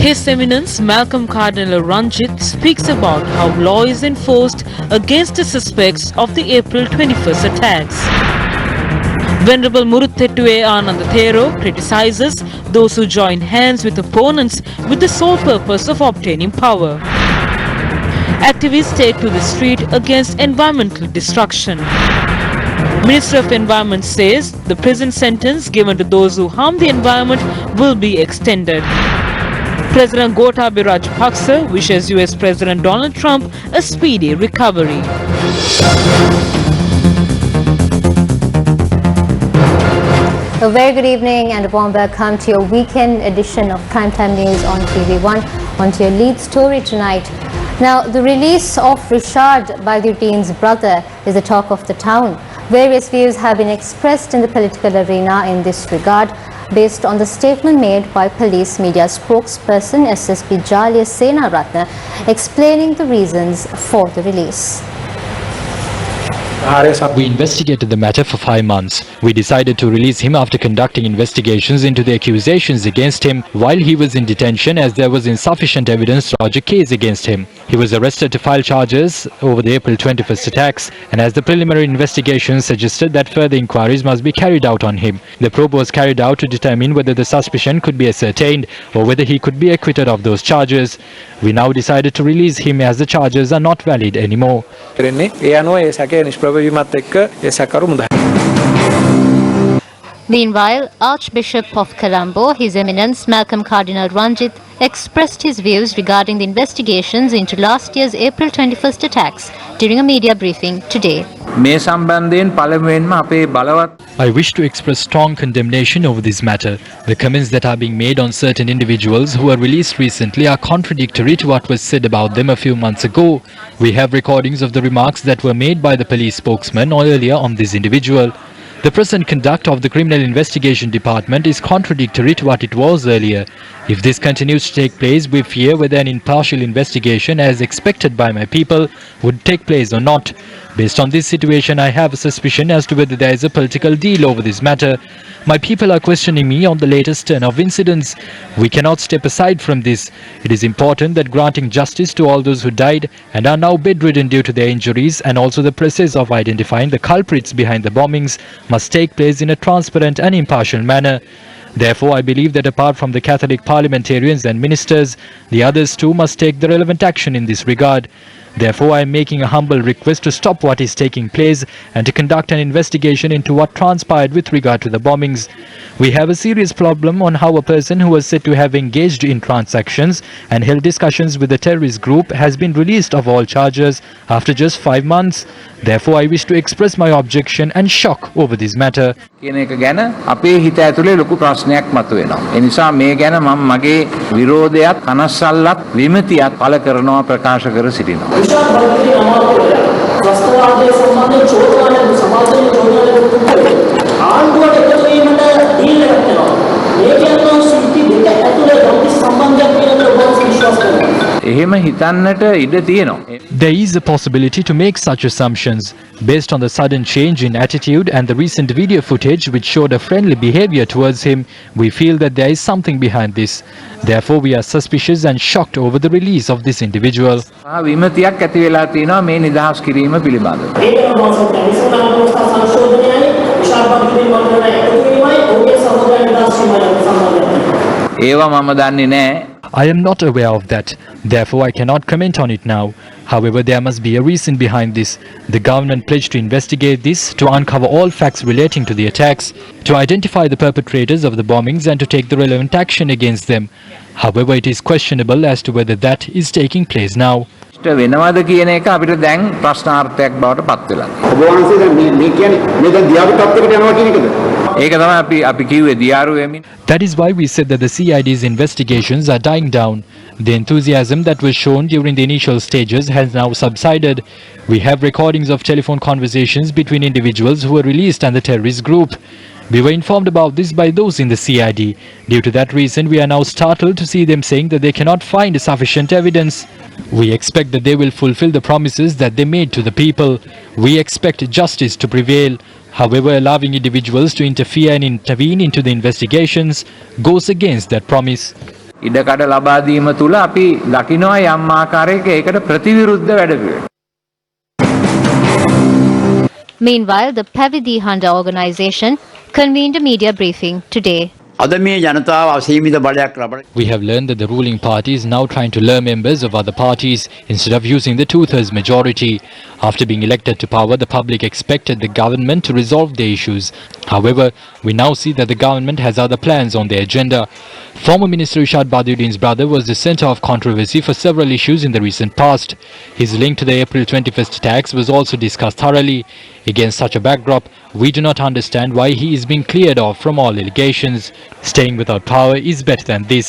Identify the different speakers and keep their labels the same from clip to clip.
Speaker 1: His Eminence Malcolm Cardinal Ranjit speaks about how law is enforced against the suspects of the April 21st attacks. Venerable Muruthettuwe Anandathero criticizes those who join hands with opponents with the sole purpose of obtaining power. Activists take to the street against environmental destruction. Minister of Environment says the prison sentence given to those who harm the environment will be extended. President Gotabaya Rajapaksa wishes US President Donald Trump a speedy recovery.
Speaker 2: A very good evening and a warm welcome to your weekend edition of Primetime News on TV1. On to your lead story tonight. Now, the release of Richard by the Dean's brother is the talk of the town. Various views have been expressed in the political arena in this regard, based on the statement made by police media spokesperson SSP Jaliya Senaratne explaining the reasons for the release.
Speaker 3: We investigated the matter for 5 months. We decided to release him after conducting investigations into the accusations against him while he was in detention, as there was insufficient evidence to lodge a case against him. He was arrested to file charges over the April 21st attacks, and as the preliminary investigations suggested that further inquiries must be carried out on him. The probe was carried out to determine whether the suspicion could be ascertained or whether he could be acquitted of those charges. We now decided to release him as the charges are not valid anymore.
Speaker 2: Meanwhile, Archbishop of Colombo, His Eminence Malcolm Cardinal Ranjit, expressed his views regarding the investigations into last year's April 21st attacks during a media briefing today.
Speaker 3: I wish to express strong condemnation over this matter. The comments that are being made on certain individuals who were released recently are contradictory to what was said about them a few months ago. We have recordings of the remarks that were made by the police spokesman earlier on this individual. The present conduct of the Criminal Investigation Department is contradictory to what it was earlier. If this continues to take place, we fear whether an impartial investigation, as expected by my people, would take place or not. Based on this situation, I have a suspicion as to whether there is a political deal over this matter. My people are questioning me on the latest turn of incidents. We cannot step aside from this. It is important that granting justice to all those who died and are now bedridden due to their injuries, and also the process of identifying the culprits behind the bombings, must take place in a transparent and impartial manner. Therefore, I believe that apart from the Catholic parliamentarians and ministers, the others too must take the relevant action in this regard. Therefore, I am making a humble request to stop what is taking place and to conduct an investigation into what transpired with regard to the bombings. We have a serious problem on how a person who was said to have engaged in transactions and held discussions with the terrorist group has been released of all charges after just 5 months. Therefore, I wish to express my objection and shock over this matter.
Speaker 4: කියන එක ගැන අපේ හිත ඇතුලේ ලොකු ප්‍රශ්නයක් මතුවෙනවා. ඒ නිසා මේ ගැන මම මගේ විරෝධයත් කනස්සල්ලත් විමතියත් පළ කරනවා ප්‍රකාශ කර සිටිනවා. ආණ්ඩුවට එකතු වීමට දීල් එකක් කරනවා. මේ කියනවා සිටි දෙක ඇතුලේ ගම්පි සම්බන්ධයක් තියෙනවා ඔබ විශ්වාස කරනවා. එහෙම හිතන්නට ඉඩ තියෙනවා.
Speaker 3: There is a possibility to make such assumptions based on the sudden change in attitude and the recent video footage which showed a friendly behavior towards him. We feel that there is something behind this. Therefore, we are suspicious and shocked over the release of this individual.
Speaker 4: විමතියක් ඇති වෙලා තියෙනවා මේ නිදහස් කිරීම පිළිබඳව. ඒවා මම දන්නේ නැහැ.
Speaker 3: I am not aware of that. Therefore, I cannot comment on it now. However, there must be a reason behind this. The government pledged to investigate this, to uncover all facts relating to the attacks, to identify the perpetrators of the bombings and to take the relevant action against them. However, it is questionable as to whether that is taking place now.
Speaker 4: වෙනවද කියන එක අපිට දැන් ප්‍රශ්නාර්ථයක් බවට පත් වෙලා.
Speaker 5: ඔබ වහන්සේ දැන් මේ කියන්නේ මේ දැන් දියාරු තත්ත්වයකට යනවා කියන එකද?
Speaker 4: ඒක තමයි අපි කිව්වේ දියාරු වෙමින්.
Speaker 3: That is why we said that the CID's investigations are dying down. The enthusiasm that was shown during the initial stages has now subsided. We have recordings of telephone conversations between individuals who were released and the terrorist group. We were informed about this by those in the CID. Due to that reason, we are now startled to see them saying that they cannot find sufficient evidence. We expect that they will fulfill the promises that they made to the people. We expect justice to prevail. However, allowing individuals to interfere and intervene into the investigations goes against that promise.
Speaker 4: ඉඩකඩ ලබා දීම තුල අපි දකිනවා යම් ආකාරයක ඒකට ප්‍රතිවිරුද්ධ වැඩපිළිවෙළ.
Speaker 2: Meanwhile, the Pavidi Handa organization convened a media briefing today.
Speaker 6: අද මේ ජනතාව අසීමිත බලයක් ලබන
Speaker 3: We have learned that the ruling party is now trying to lure members of other parties instead of using the two-thirds majority. After being elected to power, the public expected the government to resolve their issues. However, we now see that the government has other plans on their agenda. Former Minister Rishad Badiuddin's brother was the centre of controversy for several issues in the recent past. His link to the April 21st attacks was also discussed thoroughly. Against such a backdrop, we do not understand why he is being cleared off from all allegations. Staying without power is better than this.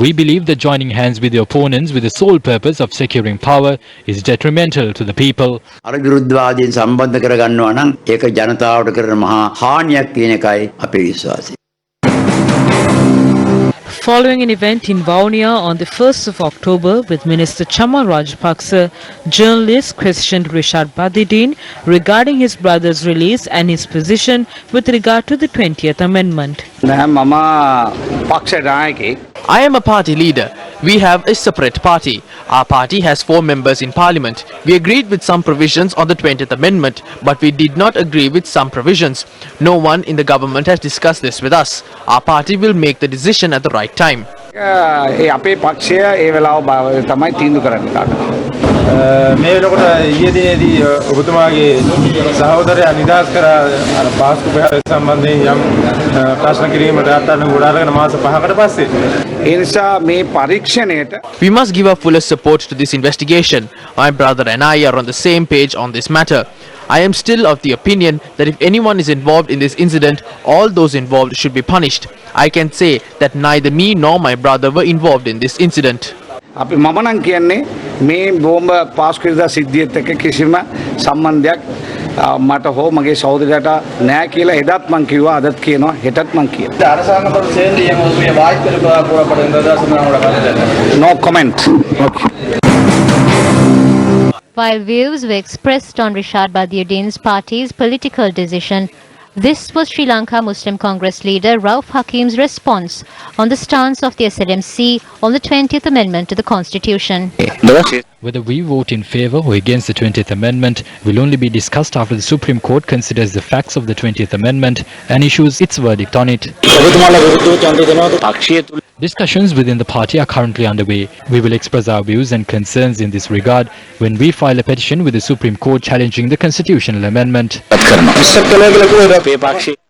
Speaker 3: We believe that joining hands with the opponents with the sole purpose of securing power is detrimental to the people.
Speaker 6: අර විරුද්ධවාදීන් සම්බන්ධ කරගන්නවා නම් ඒක ජනතාවට කරන මහා හානියක් කියන එකයි අපේ විශ්වාසය.
Speaker 1: Following an event in Vaunia on the 1st of October with Minister Chama Rajapaksa, journalists questioned Rishad Badiuddin regarding his brother's release and his position with regard to the 20th Amendment.
Speaker 7: I am a party leader. We have a separate party. Our party has 4 members in parliament. We agreed with some provisions on the 20th Amendment, but we did not agree with some provisions. No one in the government has discussed this with us. Our party will make the decision at the right time.
Speaker 5: අපේ පක්ෂය ඒ වෙලාව තමයි තීන්දුව කරන්නේ කාට.
Speaker 8: මේ වෙනකොට ඊයේ දිනේදී ඔබතුමාගේ සහෝදරයා නිදහස් කර අර පාස්කු බෙහෙර සම්බන්ධයෙන් යම් ප්‍රශ්න කිරීමට අත්අඩංගු ගොඩාරගෙන මාස 5කට පස්සේ
Speaker 5: ඒ නිසා මේ පරීක්ෂණයට
Speaker 7: We must give our fullest support to this investigation. My brother and I are on the same page on this matter. I am still of the opinion that if anyone is involved in this incident, all those involved should be punished. I can say that neither me nor my brother were involved in this incident.
Speaker 5: අපි මම නම් කියන්නේ මේ බෝම්බ pass කිරීම සිද්ධියත් එක්ක කිසිම සම්බන්ධයක් මට හෝ මගේ සහෝදරයාට නැහැ කියලා එදත් මම කිව්වා අදත් කියනවා හෙටත් මම කියනවා.
Speaker 8: அரசாங்கம் சேர்ந்து எங்களுடைய வாய்ப்பிருப்பதாக கூறப்படுகின்றது நம்மளோட கருத்து.
Speaker 5: No comment. Okay.
Speaker 2: While views were expressed on Rishad Badiuddin's party's political decision, this was Sri Lanka Muslim Congress leader Rauf Hakim's response on the stance of the SLMC on the 20th Amendment to the Constitution.
Speaker 3: Whether we vote in favour or against the 20th Amendment will only be discussed after the Supreme Court considers the facts of the 20th Amendment and issues its verdict on it. Discussions within the party are currently underway. We will express our views and concerns in this regard when we file a petition with the Supreme Court challenging the constitutional amendment.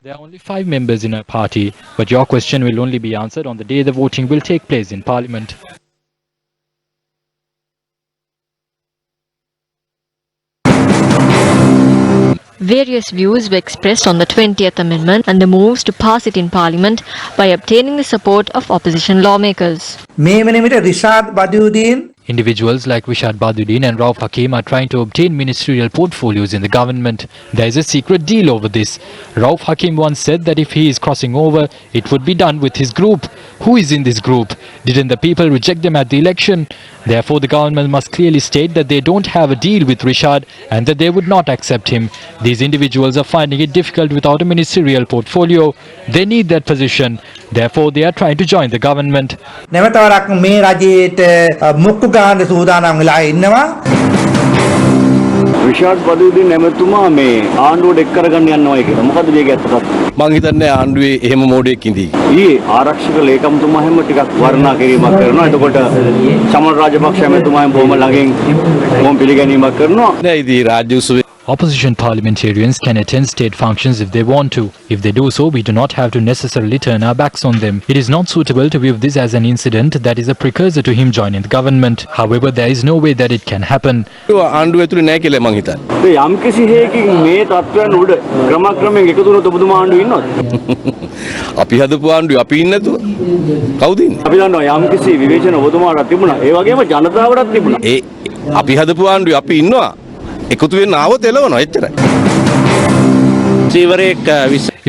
Speaker 3: There are only 5 members in our party, but your question will only be answered on the day the voting will take place in Parliament.
Speaker 9: Various views were expressed on the 20th Amendment and the moves to pass it in Parliament by obtaining the support of opposition lawmakers.
Speaker 10: මේ වෙන විට Rishad Badiudeen
Speaker 3: Individuals like Rishad Badiuddin and Rauf Hakim are trying to obtain ministerial portfolios in the government. There is a secret deal over this. Rauf Hakim once said that if he is crossing over, it would be done with his group. Who is in this group? Didn't the people reject them at the election? Therefore, the government must clearly state that they don't have a deal with Rishad and that they would not accept him. These individuals are finding it difficult without a ministerial portfolio. They need that position. Therefore, they are trying to join the government.
Speaker 10: නැවතවරක් මේ රජයට මුක්කු ගන්න සූදානම් වෙලා ඉන්නවා.
Speaker 5: රිෂාඩ් බදියුදීන් එමෙතුමා මේ ආණ්ඩුවට එක් කරගන්න යනවා කියලා. මොකද මේක ඇත්තට?
Speaker 8: මං හිතන්නේ ආණ්ඩුවේ එහෙම මෝඩයක් ඉඳී.
Speaker 5: ඊයේ ආරක්ෂක ලේකම්තුමා හැම ටිකක් වර්ණනා කිරීමක් කරනවා. එතකොට චමල් රාජපක්ෂ එමෙතුමා බොහොම ළඟින් බොහොම පිළිගැනීමක් කරනවා.
Speaker 8: නෑ ඉතින් රාජ්‍ය උත්සවයේ
Speaker 3: Opposition parliamentarians can attend state functions if they want to. If they do so, we do not have to necessarily turn our backs on them. It is not suitable to view this as an incident that is a precursor to him joining the government. However, there is no way that it can happen.
Speaker 8: ආණ්ඩුව ඇතුලේ නෑ කියලා මං හිතන්නේ.
Speaker 5: ඒ යම් කිසි හේකින් මේ තත්ත්වයන් උඩ ක්‍රමක්‍රමයෙන් එකතු වුණොත් ඔබතුමා ආණ්ඩුවේ ඉන්නවද?
Speaker 8: අපි හදපු ආණ්ඩුවේ අපි ඉන්නේ නැතුව කවුද ඉන්නේ?
Speaker 5: අපි දන්නවා යම් කිසි විවේචන ඔබතුමාට තිබුණා. ඒ වගේම ජනතාවටත් තිබුණා.
Speaker 8: ඒ අපි හදපු ආණ්ඩුවේ අපි ඉන්නවා. එකතු වෙන්න ආවොත් එළවනවා එච්චරයි.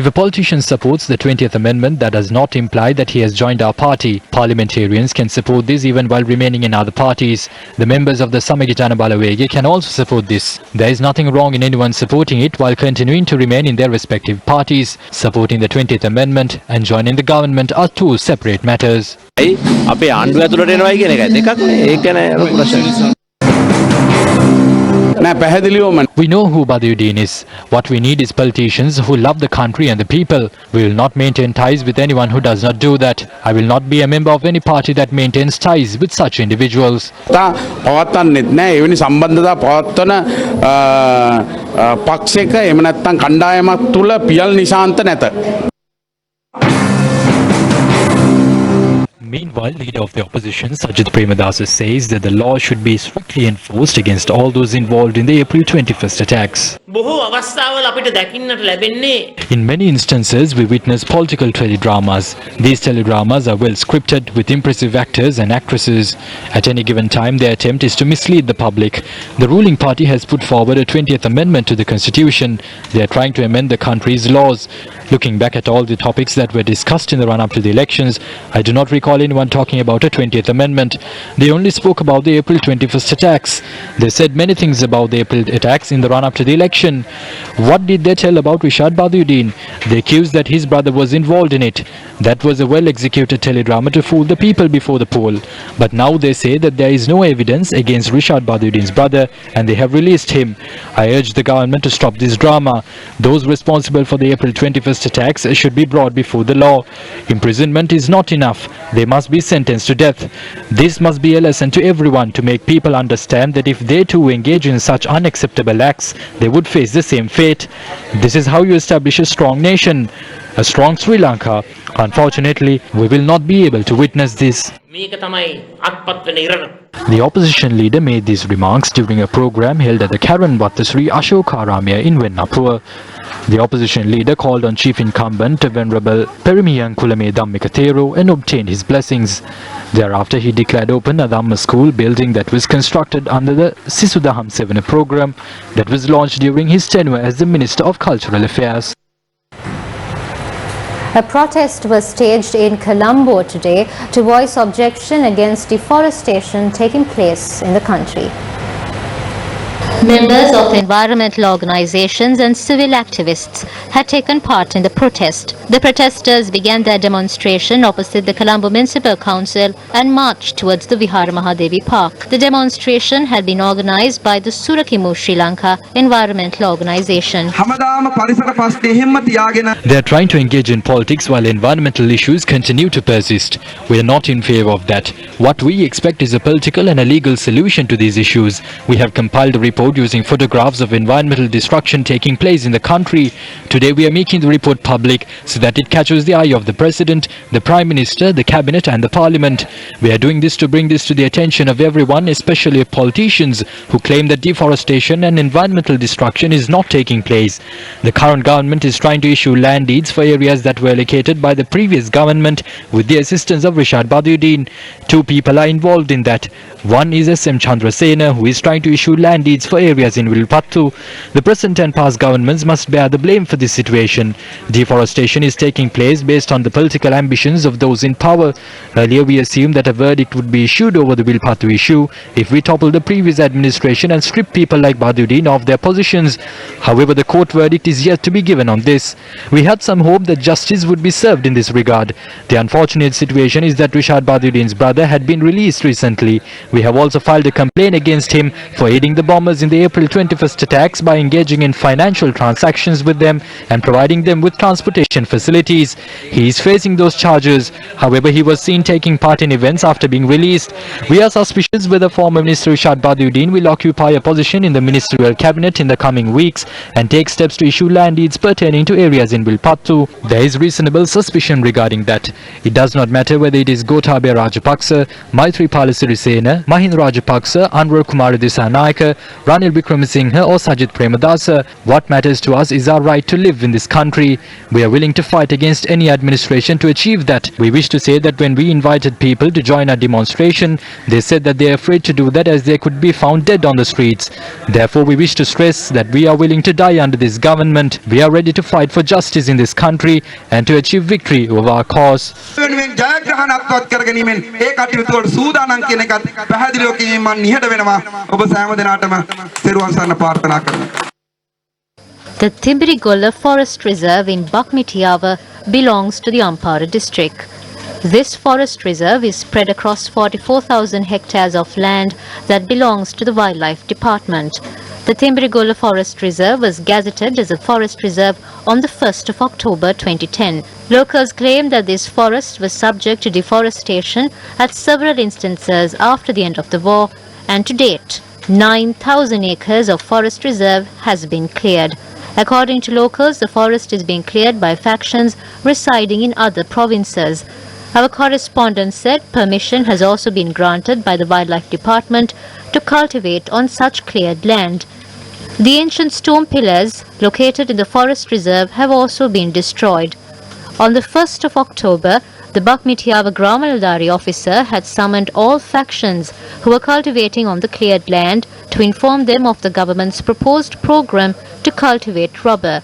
Speaker 3: If a politician supports the 20th Amendment, that does not imply that he has joined our party. Parliamentarians can support this even while remaining in other parties. The members of the Samagitana Balawege can also support this. There is nothing wrong in anyone supporting it while continuing to remain in their respective parties. Supporting the 20th Amendment and joining the government are two separate matters.
Speaker 8: අපේ ආණ්ඩුව ඇතුළට එනවා කියන එකයි දෙකක් නේ ඒක නෑ ප්‍රශ්න නෑ පැහැදිලිවම
Speaker 3: We know who Badiuddin is. What we need is politicians who love the country and the people. We will not maintain ties with anyone who does not do that. I will not be a member of any party that maintains ties with such individuals.
Speaker 8: පවත්වන්නෙත් නෑ එවැනි සම්බන්ධතා පවත්වන පක්ෂයක එහෙම නැත්නම් කණ්ඩායමක් තුල පියල් නිශාන්ත නැත.
Speaker 3: Meanwhile, leader of the opposition, Sajid Premadasa, says that the law should be strictly enforced against all those involved in the April 21st attacks. In many instances, we witness political teledramas. These teledramas are well scripted with impressive actors and actresses. At any given time, their attempt is to mislead the public. The ruling party has put forward a 20th Amendment to the Constitution. They are trying to amend the country's laws. Looking back at all the topics that were discussed in the run-up to the elections, I do not recall anyone talking about a 20th Amendment. They only spoke about the April 21st attacks. They said many things about the April attacks in the run-up to the election. What did they tell about Rishad Badiuddin? They accused that his brother was involved in it. That was a well-executed teledrama to fool the people before the poll. But now they say that there is no evidence against Rishad Badiuddin's brother and they have released him. I urge the government to stop this drama. Those responsible for the April 21st attacks should be brought before the law. Imprisonment is not enough. They must be sentenced to death. This must be a lesson to everyone to make people understand that if they too engage in such unacceptable acts, they would face the same fate. This is how you establish a strong nation, a strong Sri Lanka. Unfortunately, we will not be able to witness this. The opposition leader made these remarks during a program held at the Karan Sri Ashokaramya in Vennapur. The opposition leader called on chief incumbent Venerable Perimiyan Kulame Dhammikathero and obtained his blessings. Thereafter, he declared open a Dhamma school building that was constructed under the Sisudaham Sevana program that was launched during his tenure as the Minister of Cultural Affairs.
Speaker 2: A protest was staged in Colombo today to voice objection against deforestation taking place in the country. Members of environmental organizations and civil activists had taken part in the protest. The protesters began their demonstration opposite the Colombo Municipal Council and marched towards the Vihara Mahadevi Park. The demonstration had been organized by the Surakimu Sri Lanka environmental organization.
Speaker 3: They are trying to engage in politics while environmental issues continue to persist. We are not in favor of that. What we expect is a political and a legal solution to these issues. We have compiled a report using photographs of environmental destruction taking place in the country. Today we are making the report public so that it catches the eye of the President, the Prime Minister, the Cabinet and the Parliament. We are doing this to bring this to the attention of everyone, especially of politicians who claim that deforestation and environmental destruction is not taking place. The current government is trying to issue land deeds for areas that were allocated by the previous government with the assistance of Rishad Badiuddin. Two people are involved in that. One is S.M. Chandrasena, who is trying to issue land deeds for areas in Vilpattu. The present and past governments must bear the blame for this situation. Deforestation is taking place based on the political ambitions of those in power. Earlier we assumed that a verdict would be issued over the Vilpattu issue if we topple the previous administration and strip people like Badiuddin of their positions. However, the court verdict is yet to be given on this. We had some hope that justice would be served in this regard. The unfortunate situation is that Rishad Badiuddin's brother had been released recently. We have also filed a complaint against him for aiding the bombers in the April 21st attacks by engaging in financial transactions with them and providing them with transportation facilities. He is facing those charges. However, he was seen taking part in events after being released. We are suspicious whether former Minister Rishad Badiuddin will occupy a position in the ministerial cabinet in the coming weeks and take steps to issue land deeds pertaining to areas in Vilpattu. There is reasonable suspicion regarding that. It does not matter whether it is Gotabaya Rajapaksa, Maithripala Sirisena, Mahinda Rajapaksa, Anwar Kumara Dissanayake, Ranil Wickremesinghe or Sajid Premadasa. What matters to us is our right to live in this country. We are willing to to fight against any administration to achieve that. We wish to say that when we invited people to join our demonstration, they said that they are afraid to do that as they could be found dead on the streets. Therefore, we wish to stress that we are willing to die under this government. We are ready to fight for justice in this country and to achieve victory over our cause.
Speaker 2: The Timbirigolla Forest Reserve in Bakmitiava belongs to the Ampara district. This forest reserve is spread across 44,000 hectares of land that belongs to the Wildlife Department. The Timbirigolla Forest Reserve was gazetted as a forest reserve on the 1st of October 2010. Locals claim that this forest was subject to deforestation at several instances after the end of the war, and to date, 9,000 acres of forest reserve has been cleared. According to locals, the forest is being cleared by factions residing in other provinces. Our correspondent said permission has also been granted by the Wildlife Department to cultivate on such cleared land. The ancient stone pillars located in the forest reserve have also been destroyed. On the 1st of October, the Bakmitiava Gramalaldari officer had summoned all factions who were cultivating on the cleared land to inform them of the government's proposed program to cultivate rubber.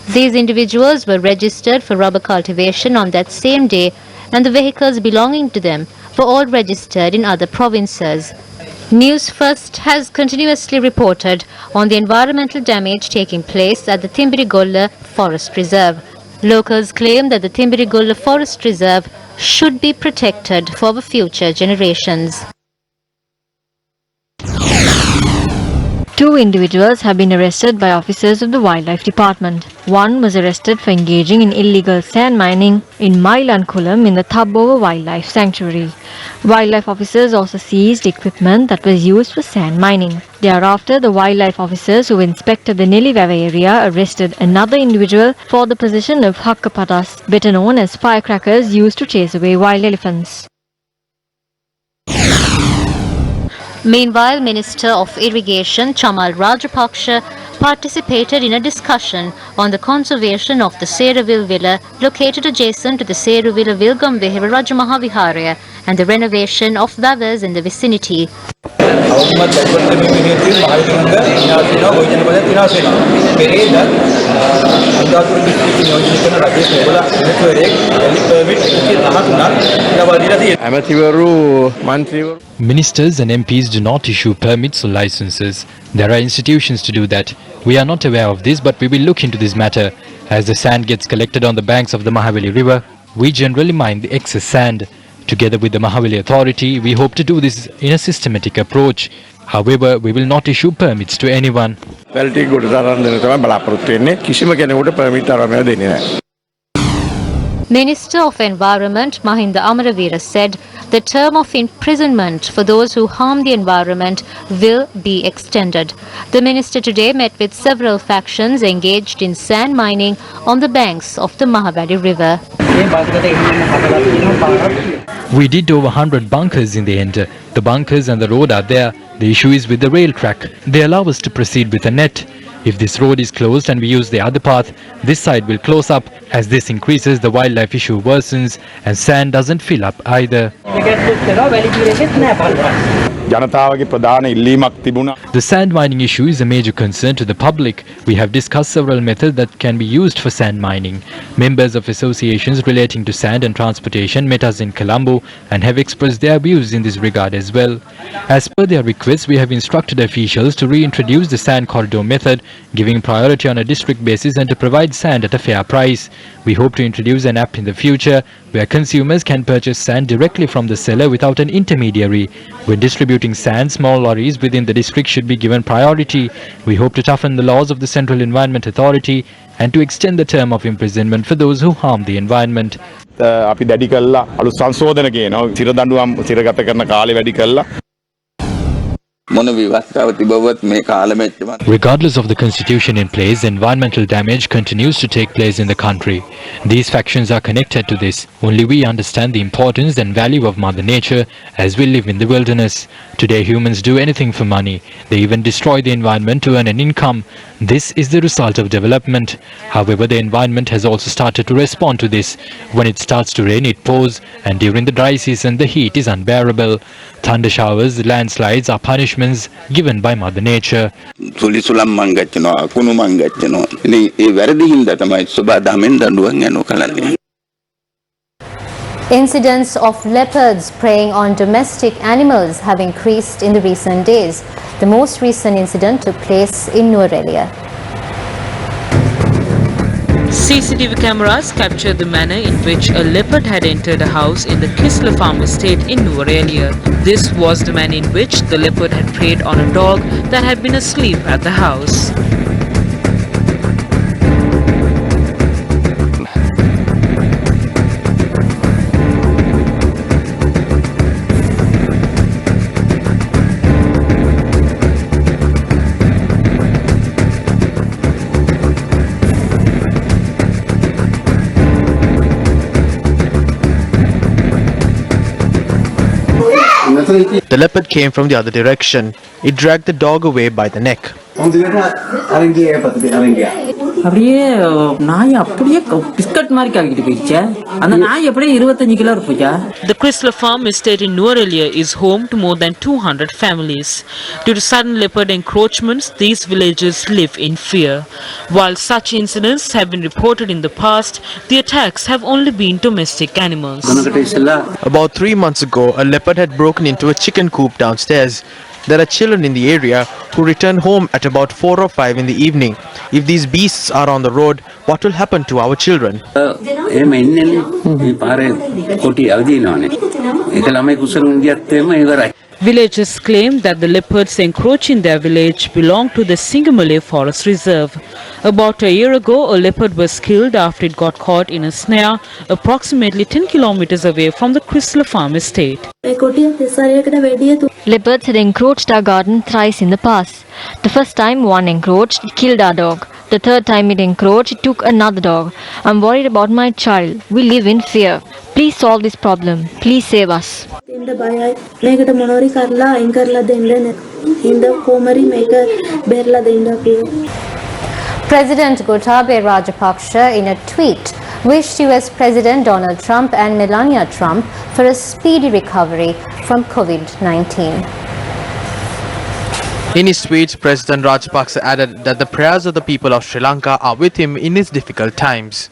Speaker 2: These individuals were registered for rubber cultivation on that same day, and the vehicles belonging to them were all registered in other provinces. Newsfirst has continuously reported on the environmental damage taking place at the Timbirigolla Forest Reserve. Locals claim that the Timbirigolla Forest Reserve should be protected for the future generations.
Speaker 9: Two individuals have been arrested by officers of the Wildlife Department. One was arrested for engaging in illegal sand mining in Mailankulam in the Thabova Wildlife Sanctuary. Wildlife officers also seized equipment that was used for sand mining. Thereafter, the wildlife officers who inspected the Nilivava area arrested another individual for the possession of hakkapatas, better known as firecrackers used to chase away wild elephants.
Speaker 2: Meanwhile, Minister of Irrigation Chamal Rajapaksha participated in a discussion on the conservation of the Seravil Villa located adjacent to the Seravilla Vilgam Vihara Rajamahaviharaya and the renovation of villas in the vicinity.
Speaker 3: Ministers and MPs do not issue permits or licenses. There are institutions to do that. We are not aware of this, but we will look into this matter. As the sand gets collected on the banks of the Mahaveli River, we generally mine the excess sand. Together with the Mahaveli Authority, we hope to do this in a systematic approach. However, we will not issue permits to anyone.
Speaker 2: Minister of Environment Mahinda Amaraveera said the term of imprisonment for those who harm the environment will be extended. The minister today met with several factions engaged in sand mining on the banks of the Mahaveli River.
Speaker 3: We did over 100 bunkers in the end. The bunkers and the road are there. The issue is with the rail track. They allow us to proceed with a net. If this road is closed and we use the other path, this side will close up. As this increases, the wildlife issue worsens and sand doesn't fill up either. The sand mining issue is a major concern to the public. We have discussed several methods that can be used for sand mining. Members of associations relating to sand and transportation met us in Colombo and have expressed their views in this regard as well. As per their request, we have instructed officials to reintroduce the sand corridor method, giving priority on a district basis and to provide sand at a fair price. We hope to introduce an app in the future where consumers can purchase sand directly from the seller without an intermediary. When distributing sand, small lorries within the district should be given priority. We hope to toughen the laws of the Central Environment Authority and to extend the term of imprisonment for those who harm the environment. Regardless of the constitution in place, environmental damage continues to take place in the country. These factions are connected to this. Only we understand the importance and value of Mother Nature as we live in the wilderness. Today humans do anything for money. They even destroy the environment to earn an income. This is the result of development. However, the environment has also started to respond to this. When it starts to rain, it pours, and during the dry season, the heat is unbearable. Thunder showers, landslides are punishments given by Mother Nature.
Speaker 2: Incidents of leopards preying on domestic animals have increased in the recent days. The most recent incident took place in Nuwara.
Speaker 1: CCTV cameras captured the manner in which a leopard had entered a house in the Kisla farm estate in Newsfirst. This was the manner in which the leopard had preyed on a dog that had been asleep at the house.
Speaker 7: The leopard came from the other direction. It dragged the dog away by the neck.
Speaker 11: அப்படியே நாய் அப்படியே biscuit மாதிரி காக்கிட்டு போயிடுச்சு அந்த நாய் அப்படியே 25 kilo இருப்பா.
Speaker 1: The Chrysler farm estate in Newsfirst is home to more than 200 families. Due to sudden leopard encroachments, these villagers live in fear. While such incidents have been reported in the past, the attacks have only been domestic animals.
Speaker 7: About 3 months ago, a leopard had broken into a chicken coop downstairs. There are children in the area who return home at about 4 or 5 in the evening. If these beasts are on the road, what will happen to our children?
Speaker 1: Villagers claim that the leopards encroaching their village belong to the Singamale Forest Reserve. About a year ago, a leopard was killed after it got caught in a snare approximately 10 kilometers away from the Chrysler farm estate.
Speaker 9: Leopards had encroached our garden thrice in the past. The first time one encroached, it killed our dog. The third time it encroached, it took another dog. I'm worried about my child. We live in fear. Please solve this problem. Please save us.
Speaker 2: President Gotabaya Rajapaksa in a tweet wished US President Donald Trump and Melania Trump for a speedy recovery from COVID-19.
Speaker 7: In his tweet, President Rajapaksa added that the prayers of the people of Sri Lanka are with him in his difficult times.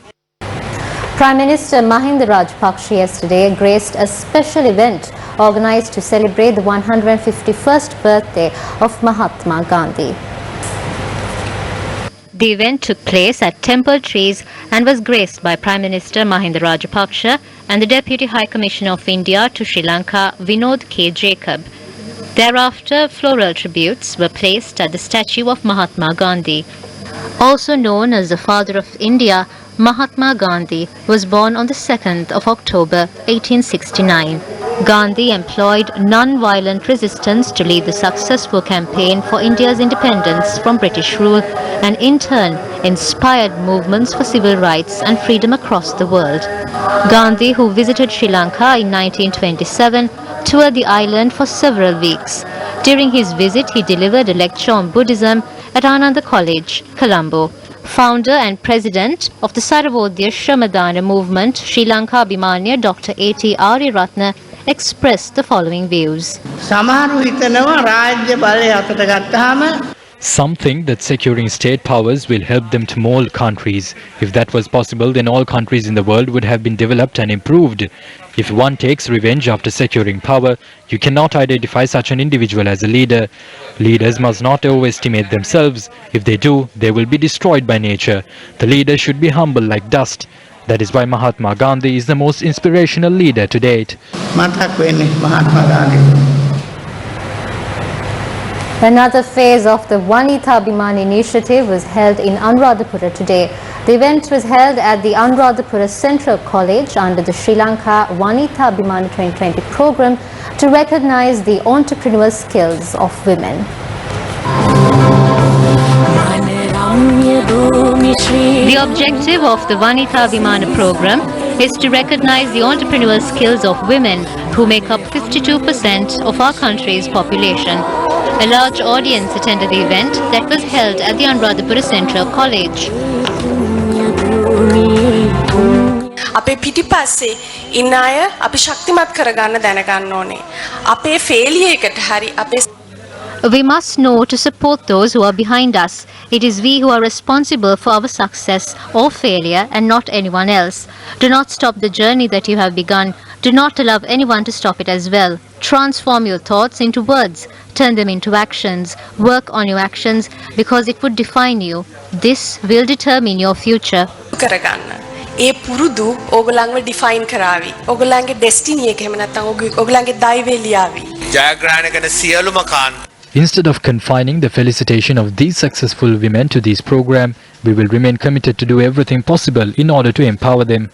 Speaker 2: Prime Minister Mahinda Rajapaksa yesterday graced a special event organized to celebrate the 151st birthday of Mahatma Gandhi. The event took place at Temple Trees and was graced by Prime Minister Mahinda Rajapaksa and the Deputy High Commissioner of India to Sri Lanka, Vinod K. Jacob. Thereafter, floral tributes were placed at the statue of Mahatma Gandhi. Also known as the Father of India, Mahatma Gandhi was born on the 2nd of October 1869. Gandhi employed non-violent resistance to lead the successful campaign for India's independence from British rule and in turn inspired movements for civil rights and freedom across the world. Gandhi, who visited Sri Lanka in 1927, toured the island for several weeks. During his visit, he delivered a lecture on Buddhism at Ananda College, Colombo. Founder and president of the Saravodaya Shramadana movement, Sri Lanka Abhimanya Dr. A.T. Ariyaratne expressed the following views.
Speaker 3: Some think that securing state powers will help them to mold countries. If that was possible, then all countries in the world would have been developed and improved. If one takes revenge after securing power, you cannot identify such an individual as a leader. Leaders must not overestimate themselves. If they do, they will be destroyed by nature. The leader should be humble like dust. That is why Mahatma Gandhi is the most inspirational leader to date.
Speaker 2: Another phase of the Vanitha Abhiman initiative was held in Anuradhapura today. The event was held at the Anuradhapura Central College under the Sri Lanka Vanitha Abhiman 2020 program to recognize the entrepreneurial skills of women.
Speaker 12: The objective of the Vanitha Vimana program is to recognize the entrepreneurial skills of women who make up 52% of our country's population. A large audience attended the event that was held at the Anuradhapura Central College.
Speaker 13: අපේ පිටිපස්සේ ඉන්න අය අපි ශක්තිමත් කරගන්න දැනගන්න ඕනේ. අපේ ෆේලියර් එකට හරි අපේ
Speaker 12: We must know to support those who are behind us. It is we who are responsible for our success or failure and not anyone else. Do not stop the journey that you have begun. Do not allow anyone to stop it as well. Transform your thoughts into words. Turn them into actions. Work on your actions because it would define you. This will determine your future.
Speaker 13: කරගන්න. ඒ පුරුදු ඕගොල්ලන්ව define කරાવી. ඕගොල්ලන්ගේ destiny එක එහෙම නැත්නම් ඕගොල්ලන්ගේ දෛවය ලියාවි. ජයග්‍රහණය කරන සියලුම කාන්
Speaker 3: Instead of confining the felicitation of these successful women to this program, we will remain committed to do everything possible in order to empower them.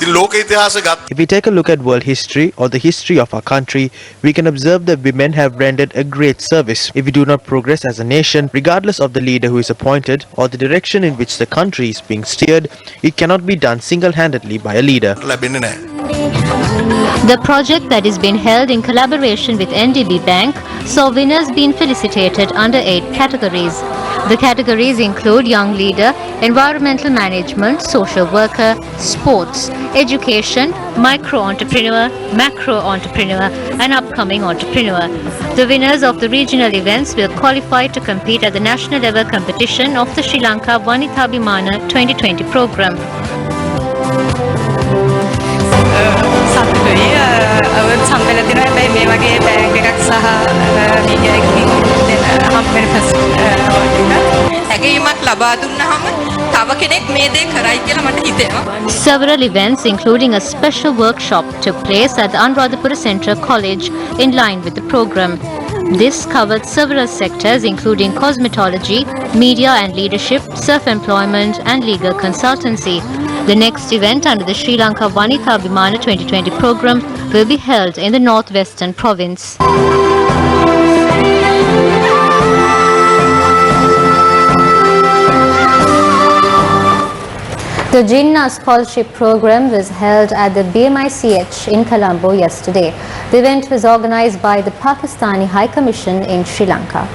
Speaker 7: If we take a look at world history or the history of our country, we can observe that women have rendered a great service. If we do not progress as a nation, regardless of the leader who is appointed or the direction in which the country is being steered, it cannot be done single-handedly by a leader.
Speaker 12: The project that is being held in collaboration with NDB Bank saw winners being felicitated under 8 categories. The categories include young leader, environmental management, social worker, sports, education, micro-entrepreneur, macro-entrepreneur and upcoming entrepreneur. The winners of the regional events will qualify to compete at the national level competition of the Sri Lanka Vanitha Vimana 2020 program.
Speaker 13: සම්බෙලා දිනවා හැබැයි මේ වගේ bag එකක් සහ media එකකින් හම්බෙන ඇගීමක් ලබා දුන්නාම තව කෙනෙක් මේ දේ කරයි කියලා මට හිතෙනවා.
Speaker 12: Several events including a special workshop took place at the Anuradhapura Central College in line with the program. This covered several sectors including cosmetology, media and leadership, self-employment and legal consultancy. The next event under the Sri Lanka Vanitha Vimana 2020 program will be held in the northwestern province.
Speaker 2: The Jinnah Scholarship Program was held at the BMICH in Colombo yesterday. The event was organized by the Pakistani High Commission in Sri Lanka.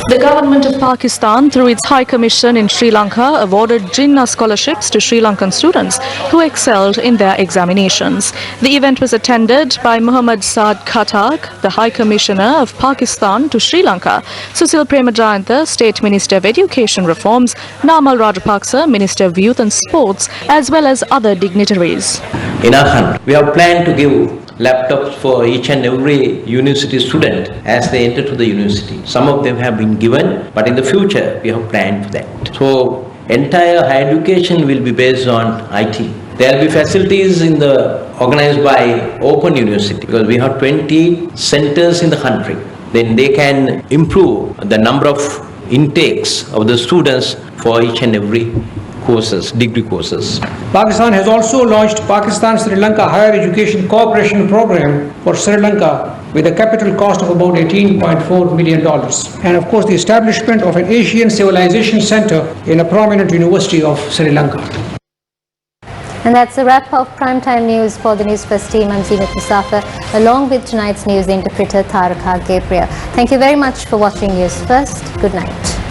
Speaker 14: The government of Pakistan, through its High Commission in Sri Lanka, awarded Jinnah scholarships to Sri Lankan students who excelled in their examinations. The event was attended by Muhammad Saad Khattak, the High Commissioner of Pakistan to Sri Lanka, Susil Premajayantha, State Minister of Education Reforms, Namal Rajapaksa, Minister of Youth and Sports, as well as other dignitaries.
Speaker 15: In our country, we have planned to give laptops for each and every university student as they enter to the university. Some of them have been given, but in the future we have planned for that. So entire higher education will be based on IT. There will be facilities organized by Open University because we have 20 centers in the country. Then they can improve the number of intakes of the students for each and every courses, degree courses.
Speaker 16: Pakistan has also launched Pakistan Sri Lanka Higher Education Cooperation Program for Sri Lanka with a capital cost of about $18.4 million. And of course the establishment of an Asian Civilization Center in a prominent university of Sri Lanka.
Speaker 2: And that's a wrap of Primetime News for the Newsfirst team. I'm Zinat Musafa, along with tonight's news interpreter Taraka Gabriel. Thank you very much for watching Newsfirst. Good night.